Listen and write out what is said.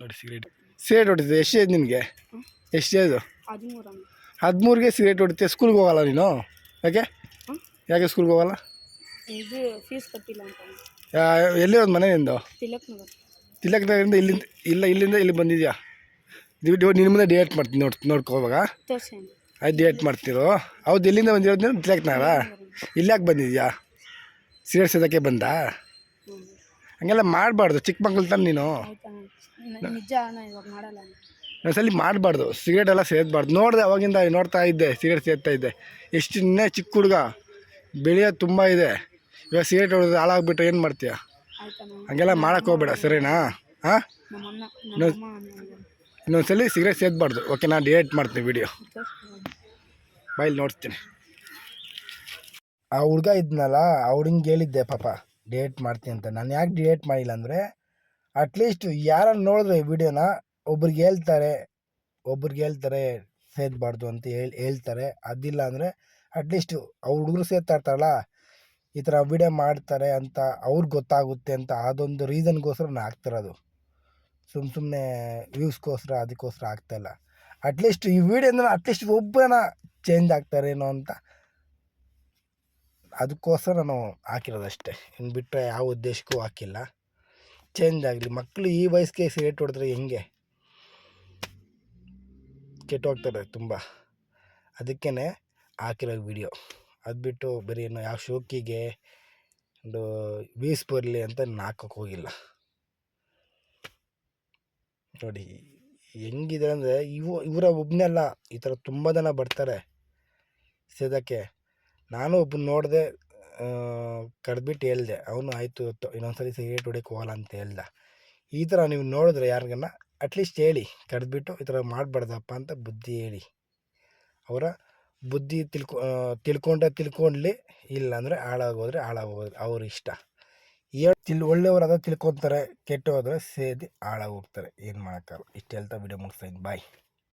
ನೋಡಿ ಸಿಗರೇಟ್ ಹೊಡಿತಿದ್ದೆ. ಎಷ್ಟು ಏಜ್ ನಿನಗೆ? ಎಷ್ಟು ಏಜು? 13ಗೆ ಸಿಗರೇಟ್ ಹೊಡಿತೀಯ. ಸ್ಕೂಲ್ಗೆ ಹೋಗಲ್ಲ ನೀನು? ಯಾಕೆ ಸ್ಕೂಲ್ಗೆ ಹೋಗಲ್ಲ? ಇದು ಫೀಸ್ ಕಟ್ಟಿಲ್ಲ ಅಂತ. ಎಲ್ಲಿ ಒಂದು ಮನೆ ನಿಂದು? ತಿಲಕ್ ನಗರಿಂದ ಇಲ್ಲಿಂದ ಇಲ್ಲಿ ಬಂದಿದ್ಯಾ? ನಿನ್ನ ಮುಂದೆ ಡಿಯೇಟ್ ಮಾಡ್ತೀನಿ ನೋಡ್ಕೋವಾಗ ಆಯ್ತು ಡಿಯೇಟ್ ಮಾಡ್ತಿರೋ. ಹೌದು, ಎಲ್ಲಿಂದ ಬಂದಿರೋದು ನೀನು? ತಿಲಕ್ ನಗರ. ಇಲ್ಲಿ ಯಾಕೆ ಬಂದಿದ್ಯಾ? ಸಿಗರೇಟ್ ಸೇದಕ್ಕೆ ಬಂದ? ಹಂಗೆಲ್ಲ ಮಾಡಬಾರ್ದು, ಚಿಕ್ಕ ಮಕ್ಕಳು ತಾನೆ ನೀನು. ಒಂದ್ಸಲಿ ಮಾಡಬಾರ್ದು, ಸಿಗರೇಟ್ ಎಲ್ಲ ಸೇದಬಾರ್ದು. ನೋಡಿದೆ ಅವಾಗಿಂದ ನೋಡ್ತಾ ಇದ್ದೆ, ಸಿಗರೇಟ್ ಸೇದ್ತಾ ಇದ್ದೆ. ಎಷ್ಟು ಇನ್ನೇ ಚಿಕ್ಕ ಹುಡುಗ, ಬೆಳೆಯೋದು ತುಂಬ ಇದೆ. ಇವಾಗ ಸಿಗರೇಟ್ ಹೊಡೆದು ಹಾಳಾಗ್ಬಿಟ್ರೆ ಏನು ಮಾಡ್ತೀಯ? ಹಂಗೆಲ್ಲ ಮಾಡೋಕ್ಕೆ ಹೋಗ್ಬೇಡ, ಸರಿನಾ? ಹಾಂ, ಇನ್ನೊಂದ್ಸಲಿ ಸಿಗರೇಟ್ ಸೇದಬಾರ್ದು. ಓಕೆ, ನಾನು ಡಿಯೇಟ್ ಮಾಡ್ತೀನಿ ವಿಡಿಯೋ ಬಾಯಲ್ಲಿ ನೋಡ್ತೀನಿ. ಆ ಹುಡುಗ ಇದ್ನಲ್ಲ, ಆ ಹುಡುಗಂಗೆ ಹೇಳಿದ್ದೆ ಪಾಪ ಡಿಯೇಟ್ ಮಾಡ್ತೀನಿ ಅಂತ. ನಾನು ಯಾಕೆ ಡಿಯೇಟ್ ಮಾಡಿಲ್ಲ ಅಂದರೆ, ಅಟ್ಲೀಸ್ಟ್ ಯಾರನ್ನು ನೋಡಿದ್ರೆ ಈ ವಿಡಿಯೋನ ಒಬ್ರಿಗೆ ಹೇಳ್ತಾರೆ ಸೇದಬಾರ್ದು ಅಂತ ಹೇಳ್ತಾರೆ. ಅದಿಲ್ಲ ಅಂದರೆ ಅಟ್ಲೀಸ್ಟು ಅವ್ರು ಹುಡುಗರು ಸೇದ್ತಾ ಇರ್ತಾರಲ್ಲ, ಈ ಥರ ವಿಡಿಯೋ ಮಾಡ್ತಾರೆ ಅಂತ ಅವ್ರಿಗೆ ಗೊತ್ತಾಗುತ್ತೆ ಅಂತ ಅದೊಂದು ರೀಸನ್ಗೋಸ್ಕರ ನಾನು ಆಗ್ತಿರೋದು. ಸುಮ್ಮನೆ ವ್ಯೂಸ್ಗೋಸ್ಕರ ಅದಕ್ಕೋಸ್ಕರ ಆಗ್ತಾಯಿಲ್ಲ. ಅಟ್ಲೀಸ್ಟ್ ಈ ವಿಡಿಯೋದಿಂದ ಅಟ್ಲೀಸ್ಟ್ ಒಬ್ಬರನ್ನ ಚೇಂಜ್ ಆಗ್ತಾರೇನೋ ಅಂತ ಅದಕ್ಕೋಸ್ಕರ ನಾನು ಹಾಕಿರೋದಷ್ಟೇ. ಇನ್ನು ಬಿಟ್ಟರೆ ಯಾವ ಉದ್ದೇಶಕ್ಕೂ ಹಾಕಿಲ್ಲ. ಚೇಂಜ್ ಆಗಲಿ. ಮಕ್ಕಳು ಈ ವಯಸ್ಸಿಗೆ ಸಿಗರೇಟ್ ಹೊಡೆದ್ರೆ ಹೆಂಗೆ ಕೆಟ್ಟೋಗ್ತಾರೆ ತುಂಬ. ಅದಕ್ಕೇ ಹಾಕಿರೋ ವಿಡಿಯೋ. ಅದು ಬಿಟ್ಟು ಬರೀ ಏನು ಯಾವ ಶೋಕಿಗೆ ಒಂದು ವ್ಯೂಸ್ ಬರಲಿ ಅಂತ ನಾನು ಹಾಕೋಕ್ಕೆ ಹೋಗಿಲ್ಲ. ನೋಡಿ ಹೆಂಗಿದೆ ಅಂದರೆ, ಇವರ ಒಬ್ಬನೆಲ್ಲ ಈ ಥರ ತುಂಬ ಜನ ಬರ್ತಾರೆ ಸೇದಕ್ಕೆ. ನಾನು ಒಬ್ಬನ ನೋಡಿದೆ, ಕಡ್ಬಿಟ್ಟು ಹೇಳ್ದೆ. ಅವನು ಆಯಿತು ಇನ್ನೊಂದ್ಸಲಿ ಸಿಗರೇಟ್ ಹೊಡಿಯೋಕ್ಕೆ ಹೋಗಲ್ಲ ಅಂತ ಹೇಳ್ದ. ಈ ಥರ ನೀವು ನೋಡಿದ್ರೆ ಯಾರಿಗನ್ನ ಅಟ್ಲೀಸ್ಟ್ ಹೇಳಿ, ಕಡ್ಬಿಟ್ಟು ಈ ಥರ ಮಾಡಬಾರ್ದಪ್ಪ ಅಂತ ಬುದ್ಧಿ ಹೇಳಿ. ಅವರ ಬುದ್ಧಿ ತಿಳ್ಕೊಳ್ಳಿ, ಇಲ್ಲಾಂದರೆ ಹಾಳಾಗೋದ್ರೆ ಅವ್ರ ಇಷ್ಟ. ಒಳ್ಳೆಯವರು ಅದ ತಿಳ್ಕೊತಾರೆ, ಕೆಟ್ಟೋದ್ರೆ ಸೇದಿ ಹಾಳಾಗೋಗ್ತಾರೆ. ಏನು ಮಾಡೋಕ್ಕಾಗಲ್ಲ. ಇಷ್ಟು ಹೇಳ್ತಾ ವಿಡಿಯೋ ಮುಗಿಸ್ತಾ ಇದ್ದೀನಿ. ಬಾಯ್.